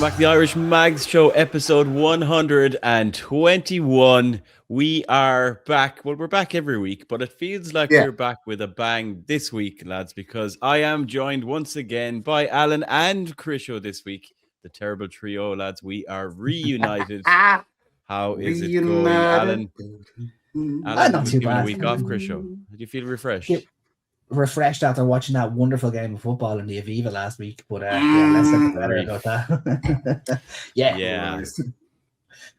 back to the Irish Mags Show, episode 121. We are back. Well, we're back every week, but it feels like we're back with a bang this week, lads, because I am joined once again by Alan and Krisho this week. The terrible trio, lads. We are reunited. How is it going, Alan? Not too bad. A week off, Krisho. Do you feel refreshed? Refreshed after watching that wonderful game of football in the Aviva last week, but let's not get better about that. Yeah.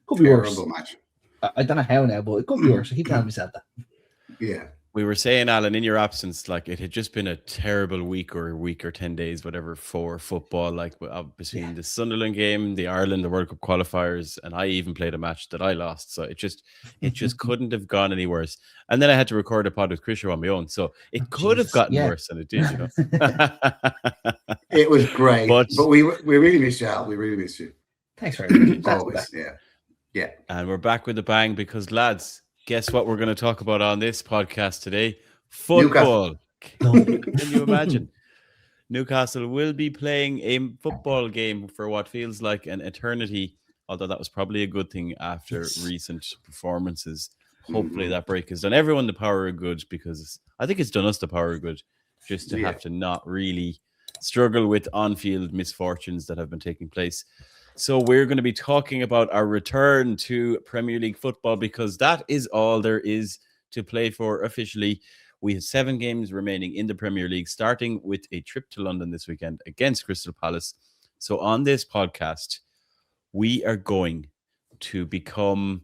Could be worse. Match. I don't know how now, but it could be worse. I keep telling myself that. Yeah. We were saying, Alan, in your absence, like it had just been a terrible week or 10 days, whatever, for football. Like between the Sunderland game, the Ireland, the World Cup qualifiers, and I even played a match that I lost. So it just couldn't have gone any worse. And then I had to record a pod with Krisho on my own, so it could have gotten worse than it did. You know, it was great, but we really missed you, Al. We really missed you. Thanks very much. Always, yeah. And we're back with a bang because, lads, guess what we're going to talk about on this podcast today? Football. Can you imagine? Newcastle will be playing a football game for what feels like an eternity, although that was probably a good thing after recent performances. Hopefully that break has done everyone the power of good, because I think it's done us the power of good just to have to not really struggle with on-field misfortunes that have been taking place. So we're going to be talking about our return to Premier League football, because that is all there is to play for officially. We have 7 games remaining in the Premier League, starting with a trip to London this weekend against Crystal Palace. So on this podcast, we are going to become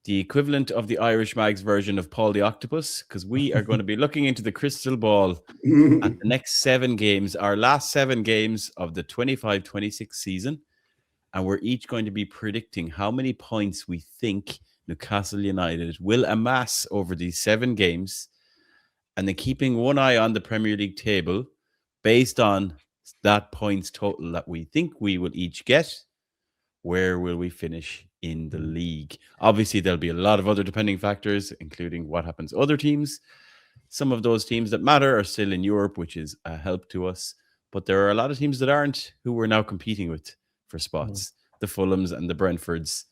the equivalent of the Irish Mags version of Paul the Octopus, because we are going to be looking into the crystal ball at the next 7 games, our last 7 games of the 25-26 season. And we're each going to be predicting how many points we think Newcastle United will amass over these 7 games, and then keeping one eye on the Premier League table based on that points total that we think we will each get. Where will we finish in the league? Obviously, there'll be a lot of other depending factors, including what happens to other teams. Some of those teams that matter are still in Europe, which is a help to us. But there are a lot of teams that aren't, who we're now competing with for spots, the Fulhams and the Brentfords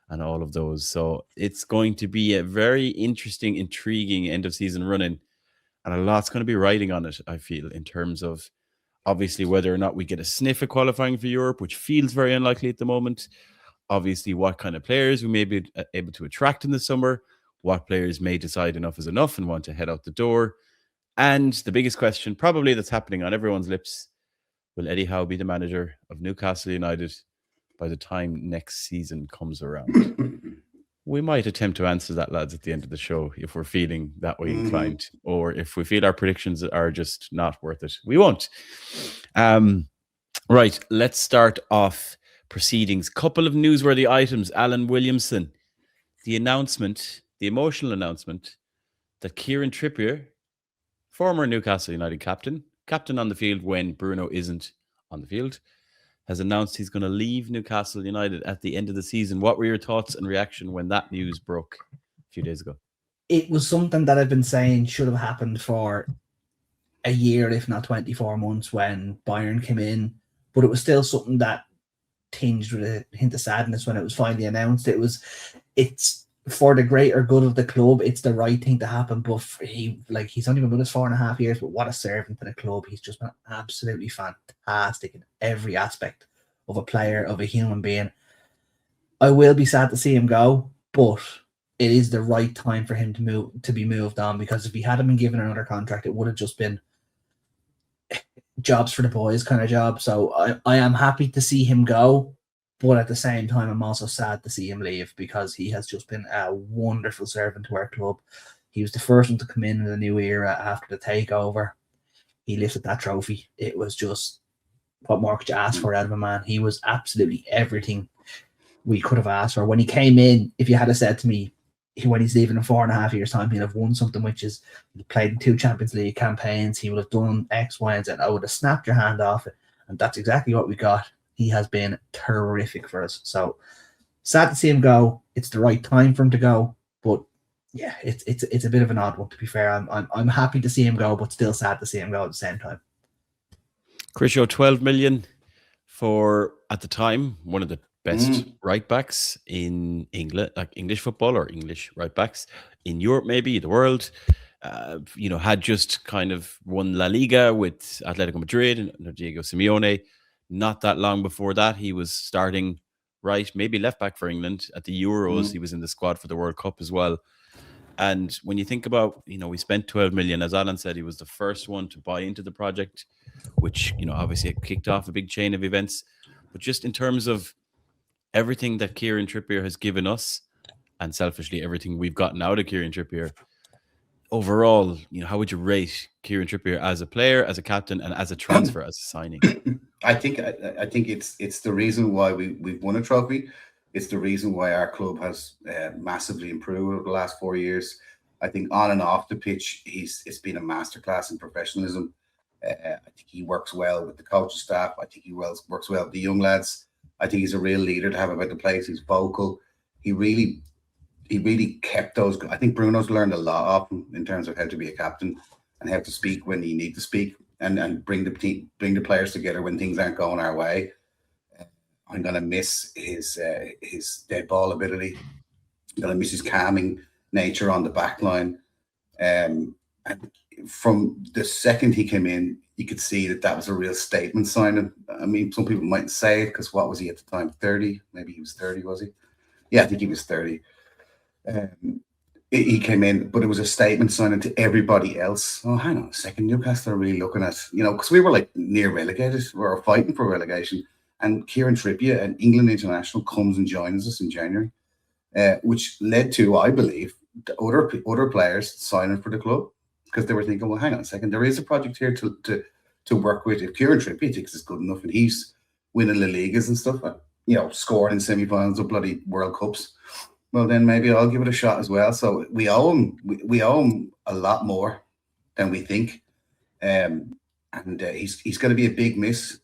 and all of those. So it's going to be a very interesting, intriguing end of season run-in, and a lot's going to be riding on it, I feel, in terms of obviously whether or not we get a sniff at qualifying for Europe, which feels very unlikely at the moment. Obviously, what kind of players we may be able to attract in the summer, what players may decide enough is enough and want to head out the door. And the biggest question probably that's happening on everyone's lips: will Eddie Howe be the manager of Newcastle United by the time next season comes around? We might attempt to answer that, lads, at the end of the show if we're feeling that way inclined, or if we feel our predictions are just not worth it. We won't. Right, let's start off proceedings. Couple of newsworthy items. Alan Williamson, the emotional announcement that Kieran Trippier, former Newcastle United captain on the field when Bruno isn't on the field, has announced he's going to leave Newcastle United at the end of the season. What were your thoughts and reaction when that news broke a few days ago? It was something that I've been saying should have happened for a year, if not 24 months, when Bayern came in. But it was still something that tinged with a hint of sadness when it was finally announced. It's for the greater good of the club. It's the right thing to happen. But he's only been with us 4.5 years, but what a servant to the club. He's just been absolutely fantastic in every aspect of a player, of a human being. I will be sad to see him go, but it is the right time for him to be moved on, because if he hadn't been given another contract, it would have just been jobs for the boys kind of job. So I am happy to see him go. But at the same time, I'm also sad to see him leave, because he has just been a wonderful servant to our club. He was the first one to come in the new era after the takeover. He lifted that trophy. It was just, what more could you ask for out of a man? He was absolutely everything we could have asked for. When he came in, if you had said to me, when he's leaving in 4.5 years' time, he'll have won something, which is he played in 2 Champions League campaigns, he would have done X, Y, and Z. I would have snapped your hand off it. And that's exactly what we got. He has been terrific for us. So sad to see him go. It's the right time for him to go. But yeah, it's a bit of an odd one, to be fair. I'm happy to see him go, but still sad to see him go at the same time. Krisho, 12 million for at the time, one of the best right backs in England, like English football or English right backs in Europe, maybe the world. Had just kind of won La Liga with Atletico Madrid and Diego Simeone. Not that long before that, he was starting right, maybe left back for England at the Euros. He was in the squad for the World Cup as well. And when you think about, we spent 12 million, as Alan said, he was the first one to buy into the project, which, obviously it kicked off a big chain of events. But just in terms of everything that Kieran Trippier has given us, and selfishly everything we've gotten out of Kieran Trippier, overall, how would you rate Kieran Trippier as a player, as a captain, and as a transfer, as a signing? I think it's the reason why we've won a trophy. It's the reason why our club has massively improved over the last 4 years. I think on and off the pitch, it's been a masterclass in professionalism. I think he works well with the coaching staff. I think he works well with the young lads. I think he's a real leader to have about the place. He's vocal. He really kept those. I think Bruno's learned a lot off him in terms of how to be a captain and how to speak when you need to speak and bring the team, bring the players together when things aren't going our way. I'm gonna miss his dead ball ability. I'm gonna miss his calming nature on the back line. And from the second he came in, you could see that was a real statement signing. I mean, some people might say it because what was he at the time? 30? Maybe he was 30, was he? Yeah, I think he was 30. He came in, but it was a statement signing to everybody else. Oh, hang on a second. Newcastle are really looking at, because we were like near relegated. We were fighting for relegation. And Kieran Trippier, an England international, comes and joins us in January, which led to, I believe, the other players signing for the club because they were thinking, well, hang on a second, there is a project here to work with. If Kieran Trippier thinks it's good enough and he's winning La Ligas and stuff, scoring in semi-finals of bloody World Cups, well, then maybe I'll give it a shot as well. So we owe him a lot more than we think, and he's going to be a big miss.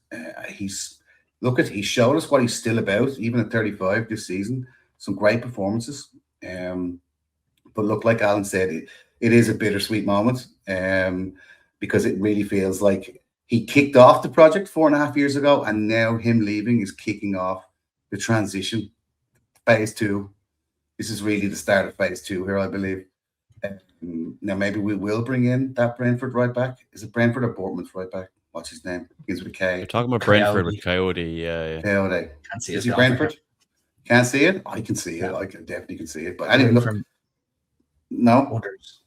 He showed us what he's still about, even at 35 this season. Some great performances. But look, like Alan said, it is a bittersweet moment because it really feels like he kicked off the project 4.5 years ago, and now him leaving is kicking off the transition, phase 2. This is really the start of phase 2 here, I believe. Now, maybe we will bring in that Brentford right back. Is it Brentford or Bournemouth right back? What's his name? Begins with K. You're talking about Brentford with Coyote, yeah. Coyote. Can't see Is he Brentford? Can't see it? I can see it. I can definitely can see it. But anyway, look. No? Others.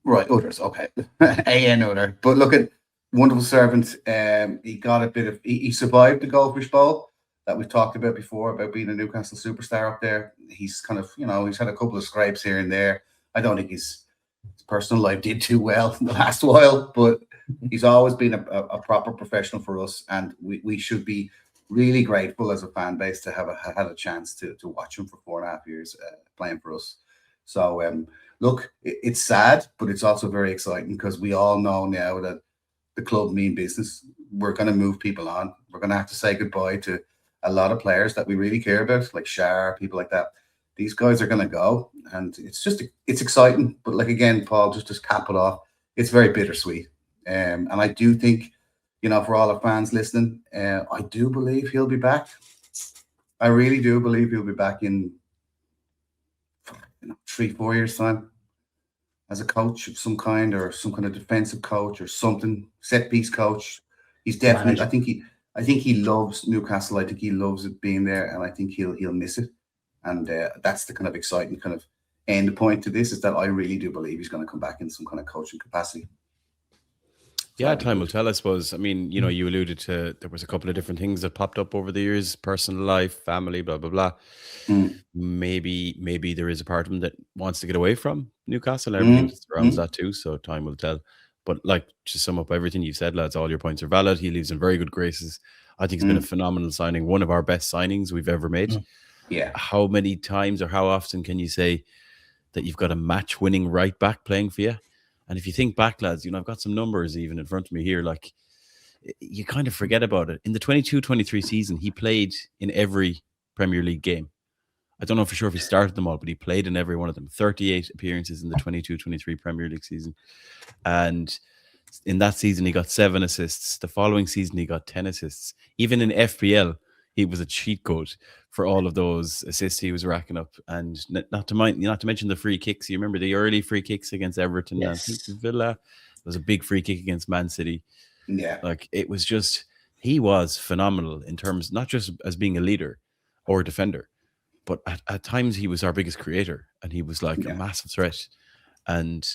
Right, Others. Okay. A.N. Other. But look at wonderful servant. He got a bit of... He survived the Goldfish Bowl that we've talked about before, about being a Newcastle superstar up there. He's kind of, he's had a couple of scrapes here and there. I don't think his personal life did too well in the last while, but he's always been a proper professional for us, and we should be really grateful as a fan base to have had a chance to watch him for 4.5 years playing for us. So look, it's sad, but it's also very exciting because we all know now that the club mean business. We're going to move people on. We're going to have to say goodbye to a lot of players that we really care about, like Shar, people like that. These guys are going to go, and it's exciting. But like again, Paul, just to cap it off, it's very bittersweet. And I do think, for all the fans listening, I do believe he'll be back. I really do believe he'll be back in 3-4 years' time as a coach of some kind, or some kind of defensive coach or something, set piece coach. He's definitely. I think he loves Newcastle. I think he loves it being there, and I think he'll miss it. And that's the kind of exciting kind of end point to this, is that I really do believe he's going to come back in some kind of coaching capacity. Yeah, time will tell, I suppose. I mean, you alluded to, there was a couple of different things that popped up over the years: personal life, family, blah, blah, blah. Maybe there is a part of him that wants to get away from Newcastle and everything that surrounds that too. So time will tell. But like, to sum up everything you've said, lads, all your points are valid. He leaves in very good graces. I think it's been a phenomenal signing. One of our best signings we've ever made. Yeah. How many times or how often can you say that you've got a match-winning right back playing for you? And if you think back, lads, I've got some numbers even in front of me here. Like, you kind of forget about it. In the 22-23 season, he played in every Premier League game. I don't know for sure if he started them all, but he played in every one of them. 38 appearances in the 22-23 Premier League season. And in that season, he got 7 assists. The following season, he got 10 assists. Even in FPL, he was a cheat code for all of those assists he was racking up, and not to mention the free kicks. You remember the early free kicks against Everton, and I think Villa. It was a big free kick against Man City. Yeah, like it was just, he was phenomenal in terms, not just as being a leader or a defender, but at times he was our biggest creator, and he was like a massive threat, and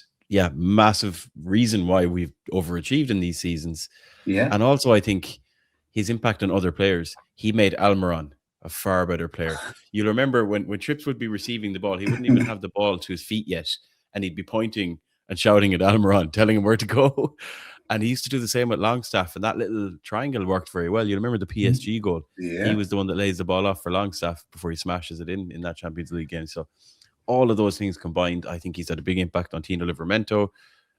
massive reason why we've overachieved in these seasons. Yeah, and also I think his impact on other players, he made Almiron a far better player. You'll remember when Trips would be receiving the ball, he wouldn't even have the ball to his feet yet, and he'd be pointing and shouting at Almiron, telling him where to go. And he used to do the same with Longstaff, and that little triangle worked very well. You remember the PSG goal? Yeah. He was the one that lays the ball off for Longstaff before he smashes it in that Champions League game. So all of those things combined, I think he's had a big impact on Tino Livramento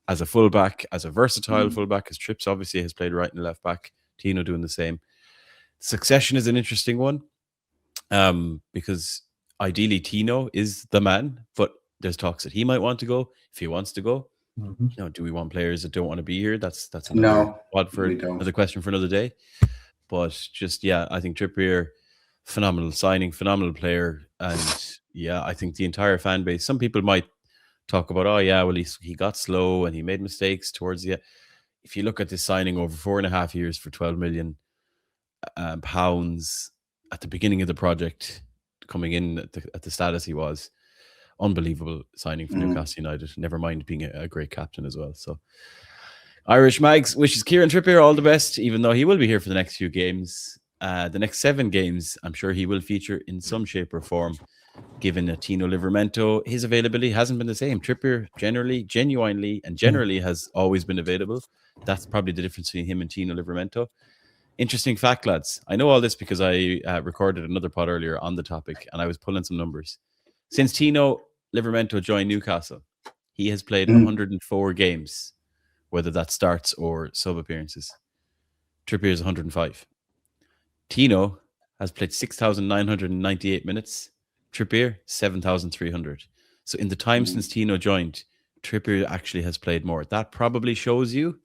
as a fullback, as a versatile fullback, as Trips obviously has played right and left back. Tino doing the same. Succession is an interesting one, because ideally Tino is the man, but there's talks that he might want to go. If he wants to go, do we want players that don't want to be here? That's another another question for another day. But just I think Trippier, phenomenal signing, phenomenal player, and I think the entire fan base. Some people might talk about, he got slow and he made mistakes towards the. If you look at this signing over 4.5 years for £12 million pounds at the beginning of the project, coming in at the status he was, unbelievable signing for Newcastle United. Never mind being a great captain as well. So Irish Mags wishes Kieran Trippier all the best, even though he will be here for the next few games. The next 7 games, I'm sure he will feature in some shape or form. Given Tino Livramento, his availability hasn't been the same. Trippier genuinely has always been available. That's probably the difference between him and Tino Livramento. Interesting fact, lads. I know all this because I recorded another pod earlier on the topic, and I was pulling some numbers. Since Tino Livramento joined Newcastle, he has played 104 games, whether that starts or sub appearances. Trippier is 105. Tino has played 6,998 minutes. Trippier, 7,300. So in the time since Tino joined, Trippier actually has played more. That probably shows you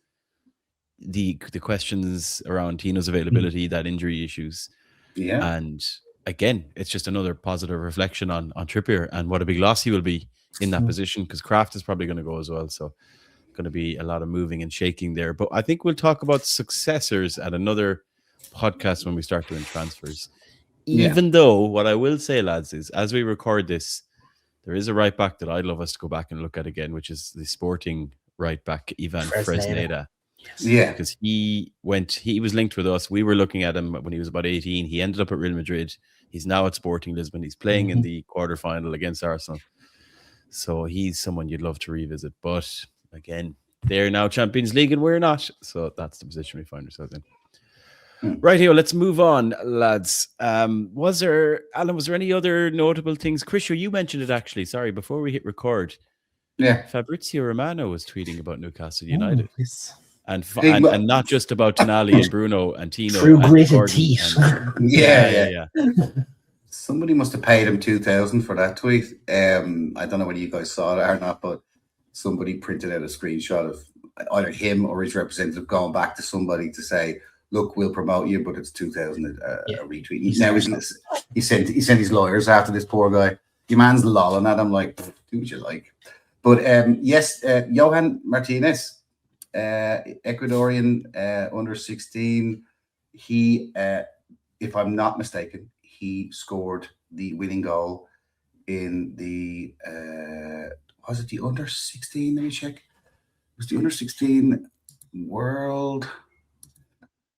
the questions around Tino's availability, that injury issues. Yeah. And again, it's just another positive reflection on Trippier and what a big loss he will be in that position, because Kraft is probably going to go as well. So going to be a lot of moving and shaking there. But I think we'll talk about successors at another podcast when we start doing transfers. Even though what I will say, lads, is as we record this, there is a right back that I'd love us to go back and look at again, which is the Sporting right back, Ivan Fresneda. Yes. Yeah. Because he was linked with us. We were looking at him when he was about 18. He ended up at Real Madrid. He's now at Sporting Lisbon. He's playing in the quarterfinal against Arsenal. So he's someone you'd love to revisit. But again, they're now Champions League and we're not. So that's the position we find ourselves in. Right here, let's move on, lads. Was there any other notable things? Krisho, you mentioned it actually. Sorry, before we hit record. Yeah. Fabrizio Romano was tweeting about Newcastle United. And not just about Tonali and Bruno and Tino. True grit and teeth. Yeah. Somebody must have paid him 2,000 for that tweet. I don't know whether you guys saw it or not, but somebody printed out a screenshot of either him or his representative going back to somebody to say, look, we'll promote you, but it's 2,000 a retweet. He sent his lawyers after this poor guy. Your man's lolling at him like, do what you like. But yes, Johan Martinez, Ecuadorian under 16. He, if I'm not mistaken, he scored the winning goal in the was it the under 16? Let me check. It was the under 16 World.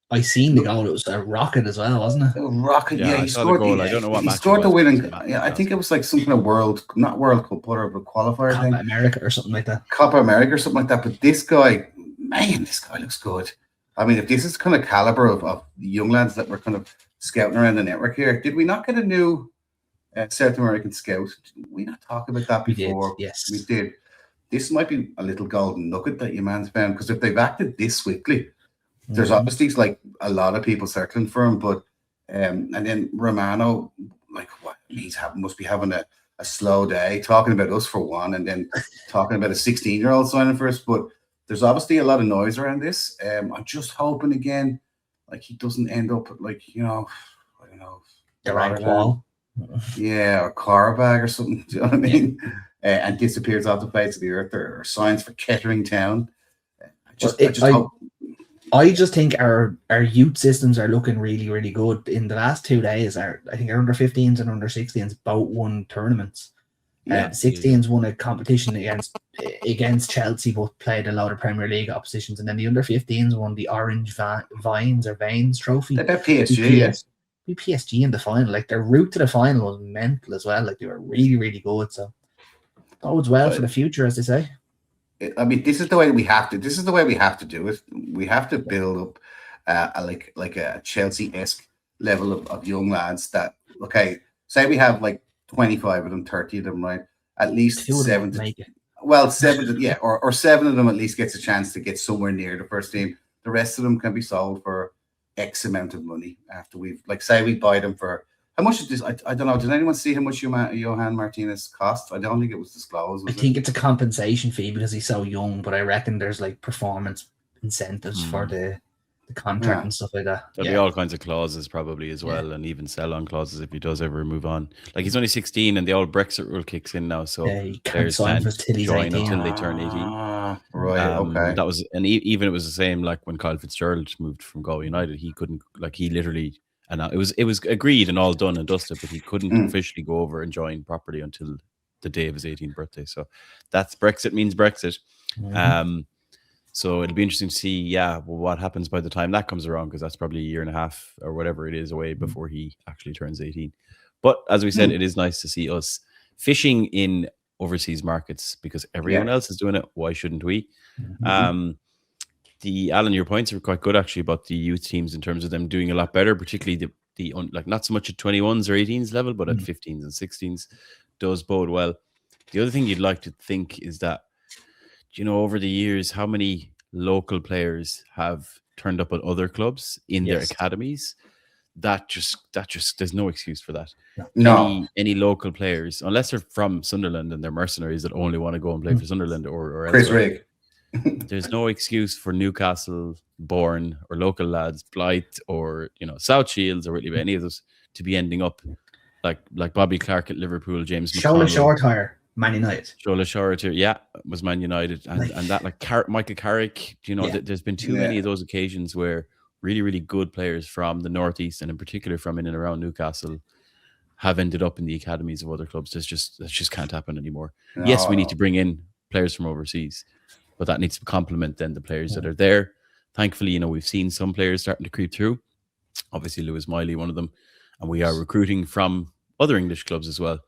I seen the goal. It was a rocket as well, wasn't it? A rocket, yeah. He scored the goal. I don't know what he scored the winning. Yeah, I think it was like some kind of not World Cup, but qualifier thing. Copa America or something like that. Copa America or something like that. But this guy, this guy looks good. I mean, if this is kind of caliber of young lads that were kind of scouting around the network here, did we not get a new South American scout? Did we not talk about that before? Yes, we did. This might be a little golden nugget that your man's found, because if they've acted this swiftly, there's obviously like a lot of people circling for him, but and then Romano, like what must be having a slow day, talking about us for one, and then talking about a 16-year-old signing for us. But there's obviously a lot of noise around this. I'm just hoping again, like he doesn't end up like, I don't don't know, Durant Wall. Yeah, or Carabag or something. Do you know what I mean? And disappears off the face of the earth, or signs for Kettering Town. I just think our youth systems are looking really, really good. In the last 2 days, I think our under-15s and under-16s both won tournaments. 16s won a competition against Chelsea, but played a lot of Premier League oppositions, and then the under-15s won the Orange Veins trophy. They got PSG, yes. PSG in the final. Like, their route to the final was mental as well. Like, they were really, really good. So bodes well for the future, as they say. I mean, this is the way we have to. This is the way we have to do it. We have to build up like a Chelsea-esque level of young lads that, okay, say we have like 25 of them, 30 of them, right? At least 7 to make it. Well, 7 to, yeah, or 7 of them at least gets a chance to get somewhere near the first team. The rest of them can be sold for X amount of money after we've, like, say we buy them for, how much is this? I don't know. Did anyone see how much Johan Martinez cost? I don't think it was disclosed. I think it's a compensation fee because he's so young, but I reckon there's like performance incentives for the contract and stuff like that. There'll be all kinds of clauses probably as well, and even sell-on clauses if he does ever move on. Like, he's only 16 and the old Brexit rule kicks in now, so he can't sign till he's 18. Until they turn 18. Right, okay. That was, and even it was the same like when Kyle Fitzgerald moved from Galway United. He couldn't, like, he literally, and it was agreed and all done and dusted, but he couldn't officially go over and join properly until the day of his 18th birthday. So that's Brexit means Brexit. So it'll be interesting to see, what happens by the time that comes around, because that's probably a year and a half or whatever it is away before he actually turns 18. But as we said, it is nice to see us fishing in overseas markets because everyone else is doing it. Why shouldn't we? Alan, your points are quite good actually about the youth teams in terms of them doing a lot better, particularly the like not so much at 21s or 18s level, but at 15s and 16s does bode well. The other thing you'd like to think is that, you know, over the years, how many local players have turned up at other clubs in their academies? That just there's no excuse for that. No, any local players, unless they're from Sunderland and they're mercenaries that only want to go and play for Sunderland or Chris Rigg. There's no excuse for Newcastle born or local lads, Blythe or, you know, South Shields or really any of those to be ending up like Bobby Clark at Liverpool, James McConnell. Shortire, Man United. Shola Shortire, was Man United, and that like Michael Carrick. You know, there's been too many of those occasions where really, really good players from the Northeast and in particular from in and around Newcastle have ended up in the academies of other clubs. That just can't happen anymore. No. Yes, we need to bring in players from overseas, but that needs to complement then the players that are there. Thankfully, you know, we've seen some players starting to creep through. Obviously, Lewis Miley, one of them, and we are recruiting from other English clubs as well.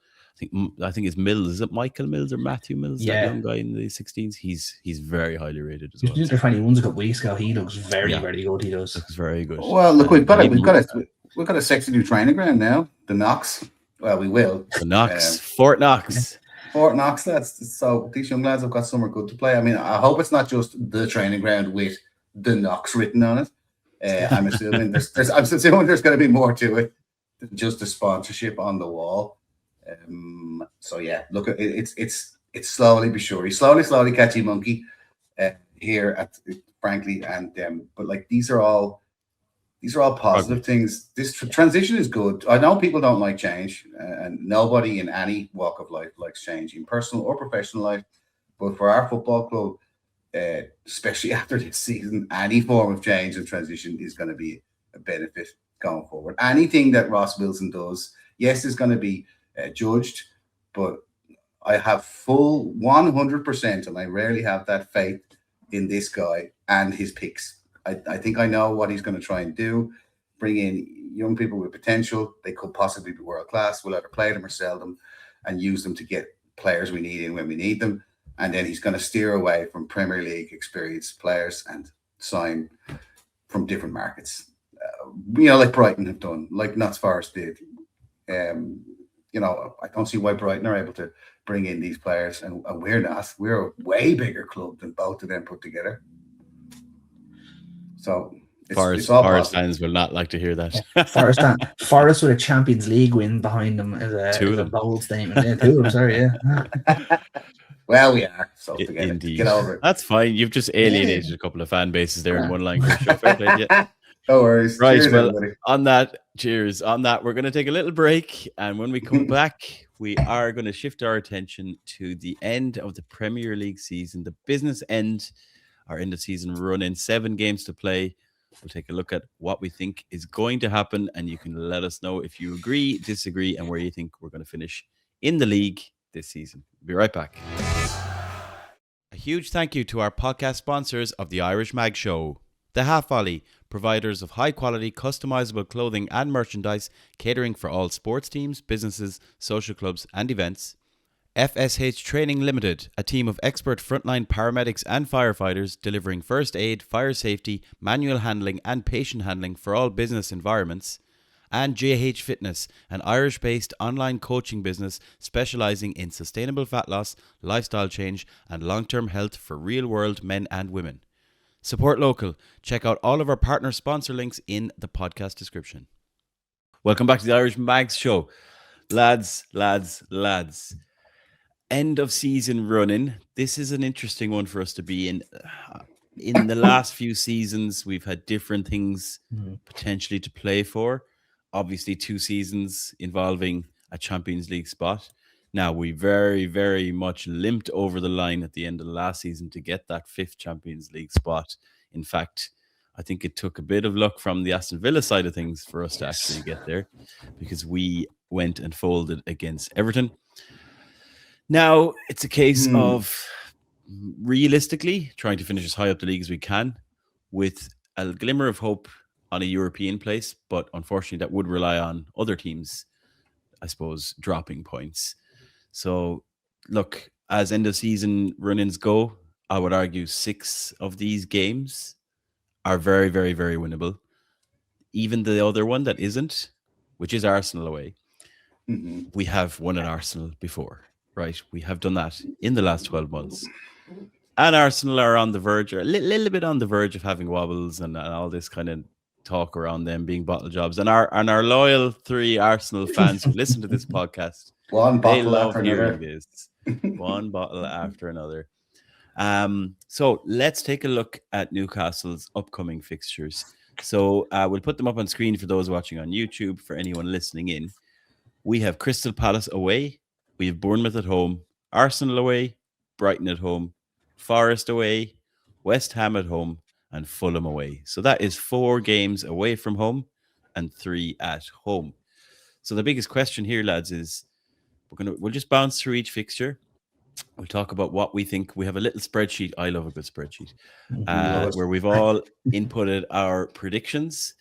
I think it's Mills. Is it Michael Mills or Matthew Mills? That young guy in the 16s. He's very highly rated as well. He's under 21s a couple weeks ago. He looks very good. He does. Looks very good. Well, look, we've got a sexy new training ground now. The Knox. Well, we will. The Knox. Fort Knox. Fort Knox. So these young lads have got somewhere good to play. I mean, I hope it's not just the training ground with the Knox written on it. I'm assuming there's going to be more to it than just the sponsorship on the wall. So yeah, look, it's slowly but surely, slowly catchy monkey here at frankly, and but like these are all positive things. This transition is good. I know people don't like change, and nobody in any walk of life likes change, in personal or professional life. But for our football club, especially after this season, any form of change and transition is going to be a benefit going forward. Anything that Ross Wilson does, yes, is going to be judged, but I have full 100%, and I rarely have that faith in this guy and his picks. I think I know what he's going to try and do. Bring in young people with potential. They could possibly be world class. We'll either play them or sell them and use them to get players we need in when we need them. And then he's going to steer away from Premier League experienced players and sign from different markets. Like Brighton have done, like Notts Forest did. I don't see why Brighton are able to bring in these players, and we're not. We're a way bigger club than both of them put together. So Forest fans will not like to hear that. Forest with a Champions League win behind them is a bold statement. Yeah, two of them, sorry, yeah. Well, we are. So get over it. That's fine. You've just alienated a couple of fan bases there in one language. No worries. Right. Cheers, Well, everybody. on that, cheers. On that, we're going to take a little break. And when we come back, we are going to shift our attention to the end of the Premier League season, the business end, our end of season run in 7 games to play. We'll take a look at what we think is going to happen. And you can let us know if you agree, disagree, and where you think we're going to finish in the league this season. We'll be right back. A huge thank you to our podcast sponsors of the Irish Mag Show. The Half Volley, providers of high-quality, customizable clothing and merchandise, catering for all sports teams, businesses, social clubs and events. FSH Training Limited, a team of expert frontline paramedics and firefighters delivering first aid, fire safety, manual handling and patient handling for all business environments. And JH Fitness, an Irish-based online coaching business specialising in sustainable fat loss, lifestyle change and long-term health for real-world men and women. Support local. Check out all of our partner sponsor links in the podcast description. Welcome back to the Irish Mags Show. Lads. End of season running. This is an interesting one for us to be in. In the last few seasons, we've had different things potentially to play for. Obviously, 2 seasons involving a Champions League spot. Now, we very, very much limped over the line at the end of the last season to get that 5th Champions League spot. In fact, I think it took a bit of luck from the Aston Villa side of things for us to actually get there, because we went and folded against Everton. Now, it's a case of realistically trying to finish as high up the league as we can with a glimmer of hope on a European place, but unfortunately that would rely on other teams, I suppose, dropping points. So, look, as end of season run-ins go, I would argue 6 of these games are very, very, very winnable. Even the other one that isn't, which is Arsenal away, we have won at Arsenal before, right? We have done that in the last 12 months. And Arsenal are on the verge, or a little bit on the verge of having wobbles and all this kind of talk around them being bottle jobs. And our loyal 3 Arsenal fans who listen to this podcast, they love hearing this. One bottle after another. So let's take a look at Newcastle's upcoming fixtures. So we'll put them up on screen for those watching on YouTube. For anyone listening in, we have Crystal Palace away, we have Bournemouth at home, Arsenal away, Brighton at home, Forest away, West Ham at home, and Fulham away. So that is 4 games away from home and 3 at home. So the biggest question here, lads, is we'll just bounce through each fixture. We'll talk about what we think. We have a little spreadsheet. I love a good spreadsheet where we've all inputted our predictions.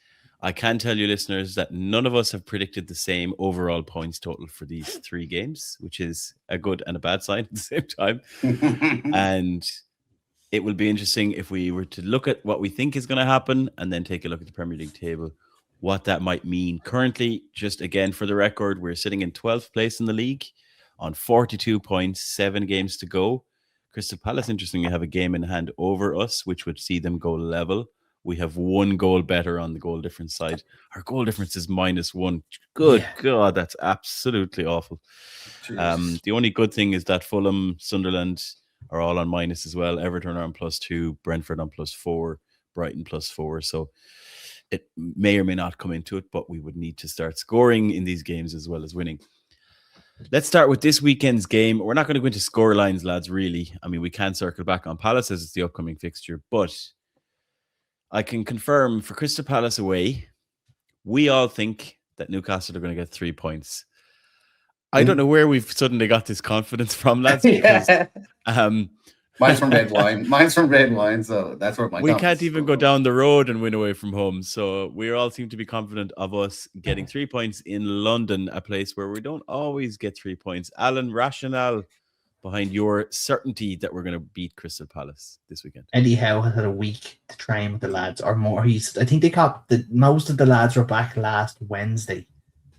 I can tell you, listeners, that none of us have predicted the same overall points total for these 3 games, which is a good and a bad sign at the same time. And it will be interesting if we were to look at what we think is going to happen and then take a look at the Premier League table, what that might mean. Currently, just again for the record, we're sitting in 12th place in the league on 42 points, 7 games to go. Crystal Palace, interestingly, have a game in hand over us, which would see them go level. We have 1 goal better on the goal difference side. Our goal difference is -1. Good God, that's absolutely awful. The only good thing is that Fulham, Sunderland are all on minus as well. Everton are on +2, Brentford on +4, Brighton +4. So it may or may not come into it, but we would need to start scoring in these games as well as winning. Let's start with this weekend's game. We're not going to go into score lines, lads, really. I mean, we can circle back on Palace as it's the upcoming fixture, but I can confirm for Crystal Palace away, we all think that Newcastle are going to get 3 points. I don't know where we've suddenly got this confidence from, lads. Because, mine's from red wine. Mine's from red wine, so that's where we can't even go down the road and win away from home. So we all seem to be confident of us getting 3 points in London, a place where we don't always get 3 points. Alan, rationale behind your certainty that we're going to beat Crystal Palace this weekend? Eddie Howe has had a week to train with the lads, or more. I think they got most of the lads were back last Wednesday,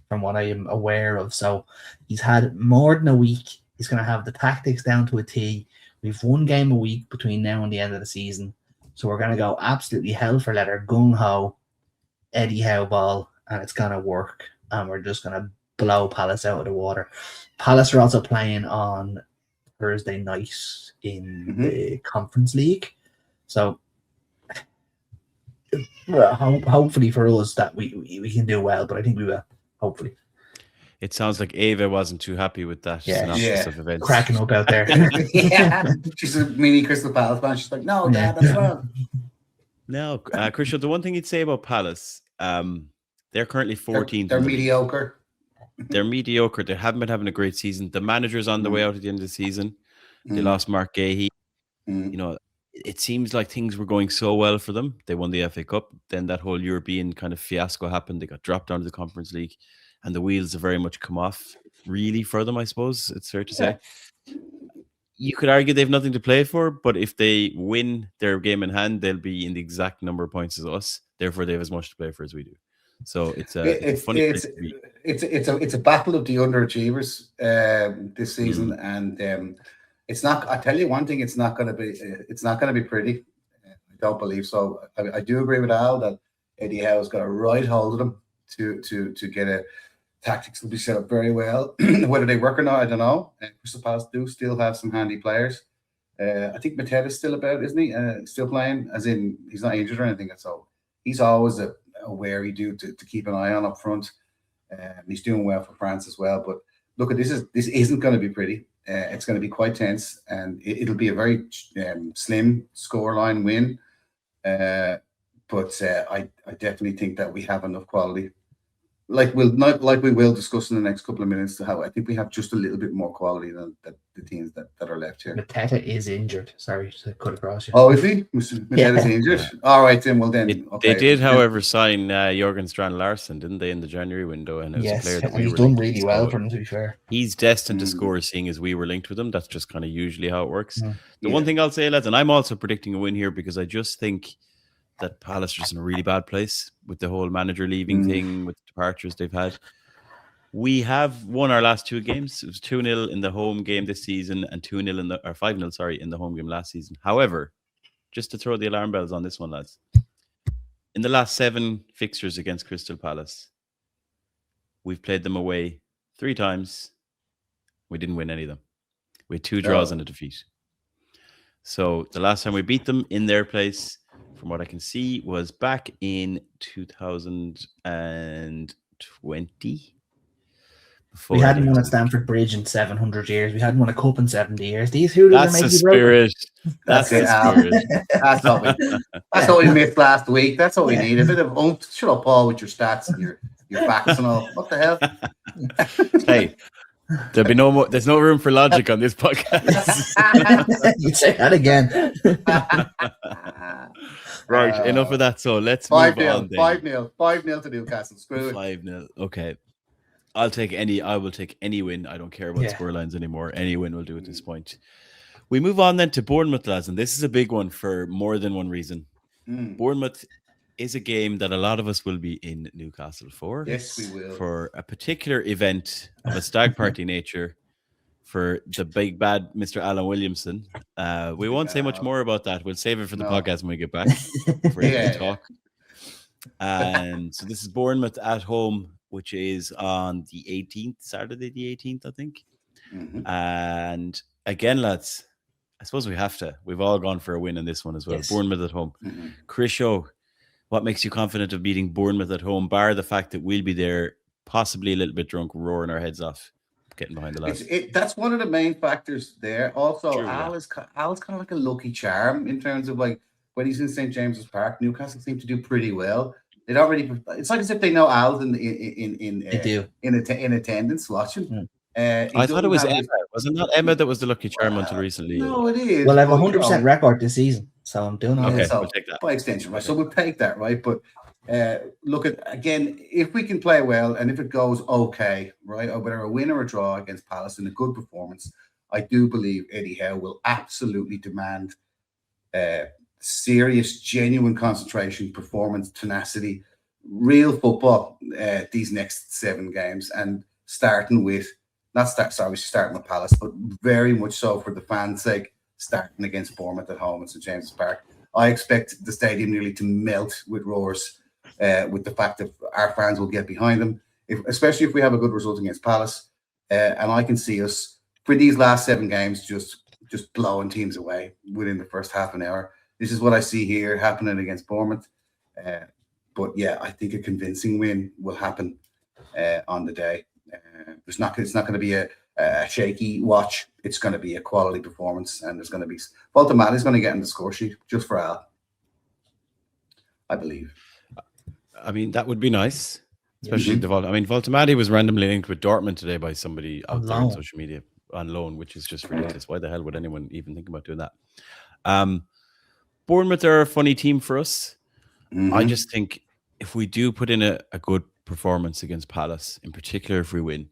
from what I am aware of. So he's had more than a week. He's going to have the tactics down to a T. We've 1 game a week between now and the end of the season. So we're going to go absolutely hell for leather, gung-ho, Eddie Howe ball, and it's going to work. And we're just going to blow Palace out of the water. Palace are also playing on Thursday night in the Conference League. So Well, hopefully for us that we can do well, but I think we will. Hopefully. It sounds like Ava wasn't too happy with that synopsis of events. Cracking up out there. Yeah, she's a mini Crystal Palace fan. She's like, no, Dad, that's wrong. No, Christian, the one thing you'd say about Palace, they're currently 14th. They're mediocre. They're mediocre. They haven't been having a great season. The manager's on the way out at the end of the season. They lost Mark Gahey. You know, it seems like things were going so well for them. They won the FA Cup. Then that whole European kind of fiasco happened. They got dropped down to the Conference League, and the wheels have very much come off, really, for them, I suppose. It's fair to say. You could argue they've nothing to play for, but if they win their game in hand, they'll be in the exact number of points as us. Therefore, they have as much to play for as we do. So it's a funny. It's a battle of the underachievers this season, and it's not. I tell you one thing: it's not going to be pretty. I don't believe so. I do agree with Al that Eddie Howe's got a right hold of them to get a tactics will be set up very well. Whether they work or not, I don't know. Crystal Palace do still have some handy players. I think Mateta's still about, isn't he? Still playing, as in he's not injured or anything. So he's always a wary dude to keep an eye on up front. He's doing well for France as well. But look, this isn't going to be pretty. It's going to be quite tense, and it'll be a very slim scoreline win. But I definitely think that we have enough quality. Like we will discuss in the next couple of minutes, to how I think we have just a little bit more quality than the teams that are left here. Mateta is injured. Sorry to cut across you. Oh, is he? Mateta's injured. All right, then. Well, then they did, however, sign Jørgen Strand Larsen, didn't they, in the January window? And it was a player that he's done really well for them, to be fair. He's destined to score, seeing as we were linked with him. That's just kind of usually how it works. The one thing I'll say, lads, and I'm also predicting a win here because I just think that Palace are just in a really bad place with the whole manager leaving thing, with the departures they've had. We have won our last two games. It was 2-0 in the home game this season and 5-0, in the home game last season. However, just to throw the alarm bells on this one, lads, in the last 7 fixtures against Crystal Palace, we've played them away 3 times. We didn't win any of them. We had 2 draws and a defeat. So the last time we beat them in their place, from what I can see, was back in 2020. We hadn't won at Stamford Bridge in 700 years. We hadn't won a cup in 70 years. These who That's the spirit. That's the spirit. That's what we missed last week. That's what we need. A bit of oomph. Shut up, Paul, with your stats and your facts and all. What the hell? Hey, there'll be no more. There's no room for logic on this podcast. You say that again. Right, enough of that. So let's move on. 5-0 to Newcastle. Screw it. 5-0. Okay. I will take any win. I don't care about scorelines anymore. Any win will do at this point. We move on then to Bournemouth, lads, and this is a big one for more than one reason. Bournemouth is a game that a lot of us will be in Newcastle for. Yes, we will. For a particular event of a stag party nature, for the big bad Mr. Alan Williamson. We won't say much more about that. We'll save it for the podcast when we get back for to talk. And so this is Bournemouth at home, which is on the 18th, Saturday the 18th, I think. And again, lads, I suppose we've all gone for a win in this one as well. Yes. Bournemouth at home. Chris Show, what makes you confident of beating Bournemouth at home, bar the fact that we'll be there, possibly a little bit drunk, roaring our heads off, getting behind the lads? That's one of the main factors there. Also, True, Al's kind of like a lucky charm in terms of, like, when he's in St. James's Park, Newcastle seem to do pretty well. They don't really. It's like as if they know Al's in attendance watching. I thought it was Emma. Was it not Emma that was the lucky charm until recently? No, it is. Well, I have a 100% record this season, so I'm doing okay. So we'll take that by extension, right? So we'll take that, right? But look at again, if we can play well and if it goes okay, right, or whether a win or a draw against Palace in a good performance, I do believe Eddie Howe will absolutely demand serious, genuine concentration, performance, tenacity, real football these next 7 games, and starting with Palace, but very much so for the fans' sake, starting against Bournemouth at home at St. James's Park. I expect the stadium nearly to melt with roars with the fact that our fans will get behind them, especially if we have a good result against Palace. And I can see us, for these last 7 games, just blowing teams away within the first half an hour. This is what I see here happening against Bournemouth. But yeah, I think a convincing win will happen on the day. It's not going to be a shaky watch. It's going to be a quality performance, and there's going to be Voltamati is going to get in the score sheet just for Al, I believe. I mean, that would be nice, especially Voltamati was randomly linked with Dortmund today by somebody out there on social media on loan, which is just ridiculous. Why the hell would anyone even think about doing that? Bournemouth are a funny team for us. I just think if we do put in a good performance against Palace, in particular if we win,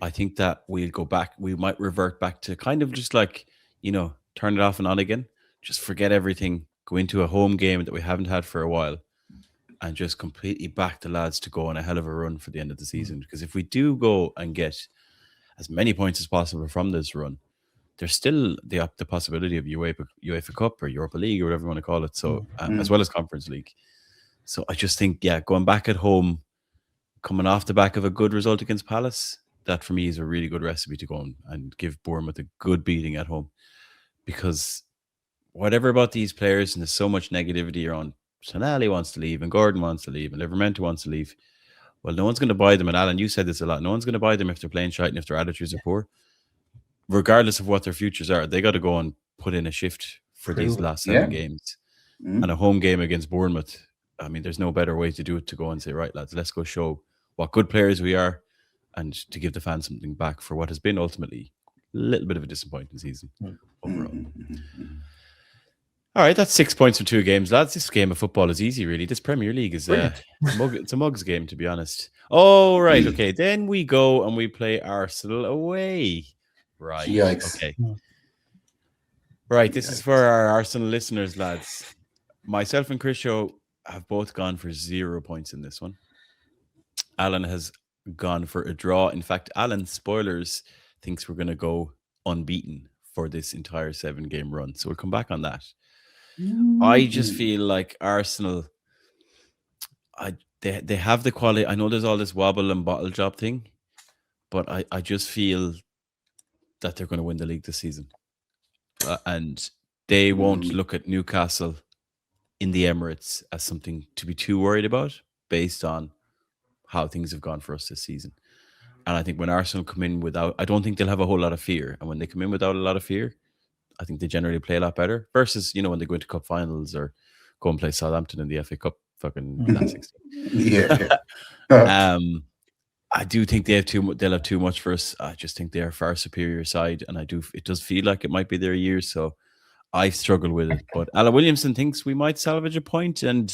I think that we'll go back. We might revert back to kind of just like, turn it off and on again. Just forget everything. Go into a home game that we haven't had for a while and just completely back the lads to go on a hell of a run for the end of the season. Because if we do go and get as many points as possible from this run, there's still the possibility of UEFA Cup or Europa League or whatever you want to call it. So as well as Conference League. So I just think, going back at home, coming off the back of a good result against Palace, that for me is a really good recipe to go and give Bournemouth a good beating at home. Because whatever about these players, and there's so much negativity around, Tonali wants to leave and Gordon wants to leave and Livramento wants to leave. Well, no one's going to buy them. And Alan, you said this a lot. No one's going to buy them if they're playing shite and if their attitudes are poor. Regardless of what their futures are, they got to go and put in a shift for these last 7 games. And a home game against Bournemouth. I mean, there's no better way to do it to go and say, right, lads, let's go show what good players we are and to give the fans something back for what has been ultimately a little bit of a disappointing season overall. All right, that's 6 points for 2 games, lads. This game of football is easy, really. This Premier League is it's a mugs game, to be honest. Oh, right, okay. Then we go and we play Arsenal away. Right, okay. Right, this is for our Arsenal listeners, lads. Myself and Chrisio have both gone for 0 points in this one. Alan has gone for a draw. In fact, Alan, spoilers, thinks we're going to go unbeaten for this entire 7-game run. So we'll come back on that. I just feel like Arsenal, they have the quality. I know there's all this wobble and bottle job thing, but I just feel that they're going to win the league this season. And they won't look at Newcastle in the Emirates as something to be too worried about based on how things have gone for us this season. And I think when Arsenal come in I don't think they'll have a whole lot of fear. And when they come in without a lot of fear, I think they generally play a lot better versus, when they go into cup finals or go and play Southampton in the FA Cup fucking last 16. I do think they'll have too much for us. I just think they're a far superior side. And it does feel like it might be their year. So I struggle with it. But Alan Williamson thinks we might salvage a point. And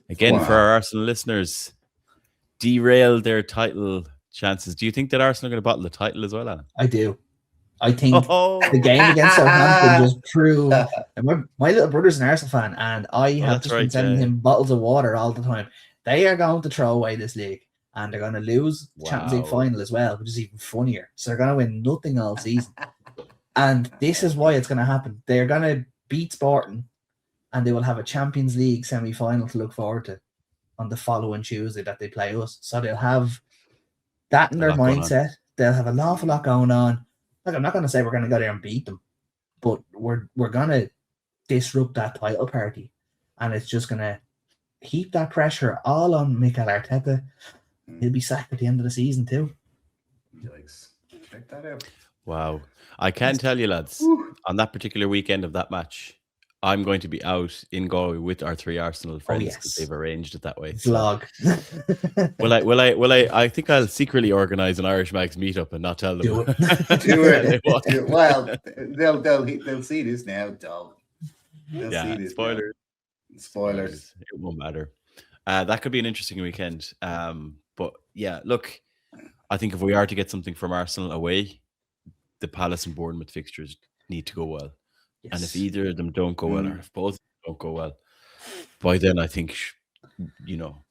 again, for our Arsenal listeners, derail their title chances. Do you think that Arsenal are going to bottle the title as well, Alan? I do. I think the game against Southampton just proved. My little brother's an Arsenal fan, and I have just been sending him bottles of water all the time. They are going to throw away this league, and they're going to lose the Champions League final as well, which is even funnier. So they're going to win nothing all season. And this is why it's going to happen. They're going to beat Sporting, and they will have a Champions League semi-final to look forward to on the following Tuesday that they play us. So they'll have that in their mindset. They'll have an awful lot going on. Like, I'm not going to say we're going to go there and beat them, but we're going to disrupt that title party, and it's just going to heap that pressure all on Mikel Arteta. He'll be sacked at the end of the season too. Yikes. Check that out. Wow. I can tell you, lads, on that particular weekend of that match, I'm going to be out in Galway with our 3 Arsenal friends because they've arranged it that way. Vlog. Will I think I'll secretly organise an Irish Mags meetup and not tell them. Do it. Well, they'll see this now, dog. They'll see this spoilers. It won't matter. That could be an interesting weekend. But yeah, look, I think if we are to get something from Arsenal away, the Palace and Bournemouth fixtures need to go well. Yes. And if either of them don't go well, or if both don't go well, by then I think,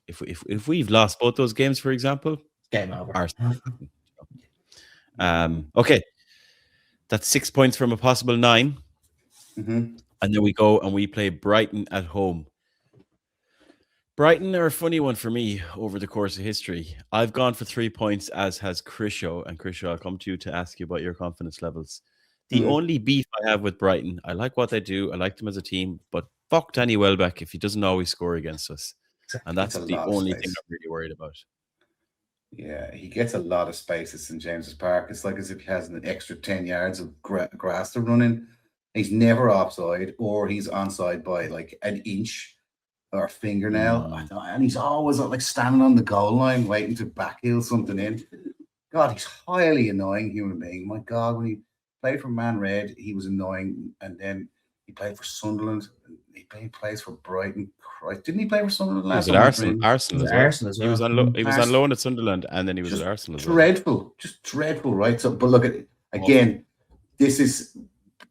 if we've lost both those games, for example, game over. Arsenal. Okay, that's 6 points from a possible 9, and then we go and we play Brighton at home. Brighton are a funny one for me over the course of history. I've gone for 3 points, as has Chrisio. And Chrisio, I'll come to you to ask you about your confidence levels. The only beef I have with Brighton, I like what they do. I like them as a team, but fuck Danny Welbeck if he doesn't always score against us. Exactly. And that's the only thing I'm really worried about. Yeah, he gets a lot of space at St. James's Park. It's like as if he has an extra 10 yards of grass to run in. He's never offside, or he's onside by like an inch or a fingernail. And he's always like standing on the goal line waiting to backheel something in. God, he's highly annoying human being. My God, when he played for Man Red, he was annoying. And then he played for Sunderland. He plays for Brighton. Christ, didn't he play for Sunderland last time? Arsenal as well. Arsenal as well. He was on loan at Sunderland, and then he was at Arsenal as well. Dreadful, just dreadful, right? So, but look at it again. This is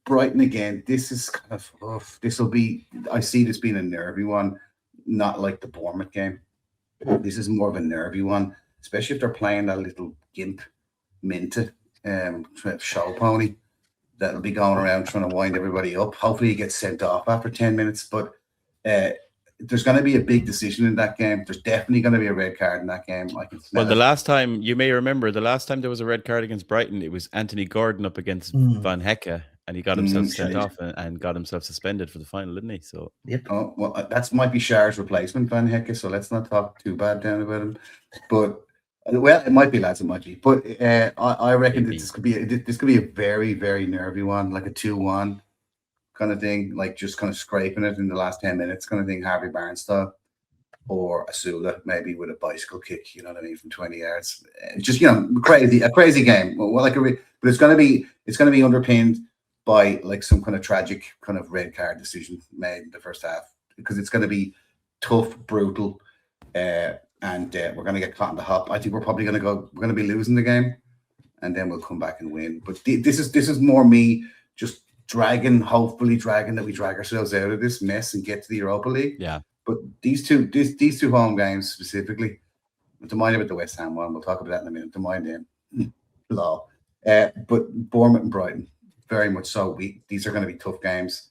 Brighton again. This is kind of this will be. I see this being a nervy one, not like the Bournemouth game. This is more of a nervy one, especially if they're playing that little gimp Minta show pony that'll be going around trying to wind everybody up. Hopefully he gets sent off after 10 minutes, but there's going to be a big decision in that game. There's definitely going to be a red card in that game. I can smell the last time, you may remember, the last time there was a red card against Brighton, it was Anthony Gordon up against Van Hecke, and he got himself sent off and got himself suspended for the final, didn't he? So Oh, well, that might be Shar's replacement, Van Hecke, so let's not talk too bad down about him. But well, it might be, lads. It might be, but I reckon this could be a very, very nervy one, like a 2-1 kind of thing, like just kind of scraping it in the last 10 minutes, kind of thing, Harvey Barnes style, or Asula maybe with a bicycle kick, you know what I mean, from 20 yards. Just a crazy game. Well, but it's going to be underpinned by like some kind of tragic kind of red card decision made in the first half, because it's going to be tough, brutal. And we're going to get caught in the hop. I think we're probably going to be losing the game, and then we'll come back and win. But this is more me just hopefully dragging that we drag ourselves out of this mess and get to the Europa League. Yeah. But these two home games specifically, don't mind about the West Ham one. We'll talk about that in a minute. Don't mind them. But Bournemouth and Brighton, very much so. These are going to be tough games.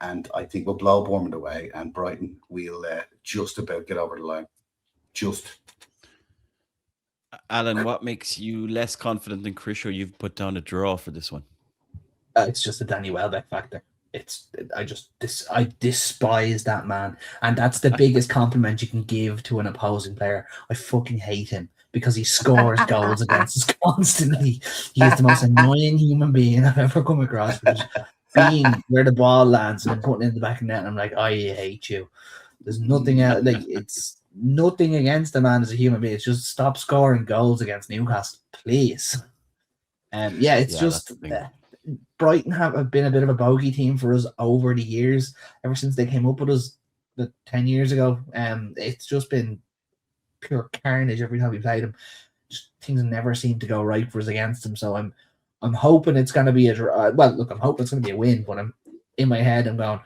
And I think we'll blow Bournemouth away, and Brighton will just about get over the line. Alan, what makes you less confident than Chris? Or you've put down a draw for this one? It's just the Danny Welbeck factor. I despise that man, and that's the biggest compliment you can give to an opposing player. I fucking hate him because he scores goals against us constantly. He is the most annoying human being I've ever come across. Being where the ball lands and putting it in the back of the net, and I'm like, I hate you. There's nothing else. Like, it's nothing against the man as a human being. It's just stop scoring goals against Newcastle, please. Brighton have been a bit of a bogey team for us over the years, ever since they came up with us 10 years ago. It's just been pure carnage every time we played them. Just, things never seem to go right for us against them. So I'm hoping it's going to be I'm hoping it's going to be a win, but I'm in my head, I'm going,